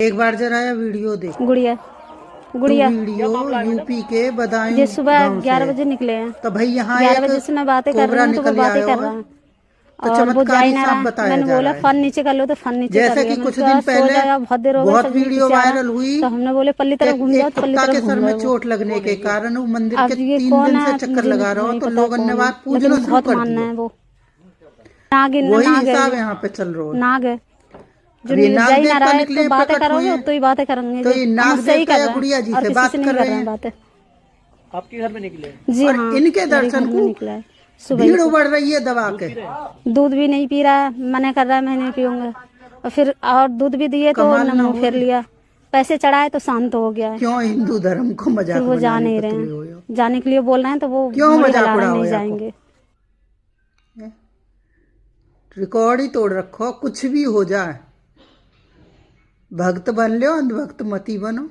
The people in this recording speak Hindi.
एक बार जरा यह वीडियो देख। गुड़िया गुड़िया वीडियो यूपी के बदायूं ये सुबह गांव 11 से। बजे निकले हैं। तो भाई यहाँ 11 एक बजे से मैं बातें कर रही कोबरा हूँ तो वो निकल बातें आया कर हो, रहा है तो और वो जा ही चमत्कारी ना साफ रहा। बताया मैंने जा बोला रहा है। फन नीचे कर लो तो फन नीचे जैसे कर कि लिया। कुछ मैंने दिन कहा सो पहले जाओ, बहुत देर हो गई, बहुत सभी वीडियो खिसिया रहा। वायरल हुई तो हमने बोले पल्ली कि तरफ घूम जाओ, एक तो पल्ली कुत्ता के तरफ सर घूम में गए वो। चोट लगने के कारण वो मंदिर के अब ये 3 कौन दिन से है चक्कर मुझे लगा रहा हो, नहीं तो पता लोगों ने कौन है, बात लेकिन पूछना शुरू बहुत कर मानना दिया। है वो। नाग वही नाग है, हिसाब यहाँ पे चल रहा है। नाग है जो अब ये जा नाग ही ना रहा देवता है। निकले तो बातें प्रकट हुए करोगे हैं, तो ही बातें करेंगे। तो ये हम नाग मुझसे ही देवता कर या रहे गुड़िया हैं जी और से किसी बात से नहीं कर कर रहे रहे हैं हैं। बातें। आपके घर में निकले? जी और हाँ, इनके मेरे दर्शन घर में को निकला है सुबह ही भीड़ को। बढ़ रही है दबा के। दूध भी नहीं पी रहा है, मना कर रहा है मैं नहीं पीऊंगा। और फिर और दूध भी दिए तो कमाल ना मुंह फेर हो। लिया। पैसे चढ़ाए तो शांत हो गया है। क्यों हिंदू धर्म को फिर मजाक वो जा बनाने नहीं पे रहे तुले हो? हैं, जाने के लिए बोल रहे हैं तो वो क्यों मुड़ी मजाक हिला रहे हैं, उड़ाओ नहीं या को? जाएंगे। रिकॉर्ड ही तोड़ रखो, कुछ भी हो जाए। भक्त बन लो, अंधभक्त मती बनो।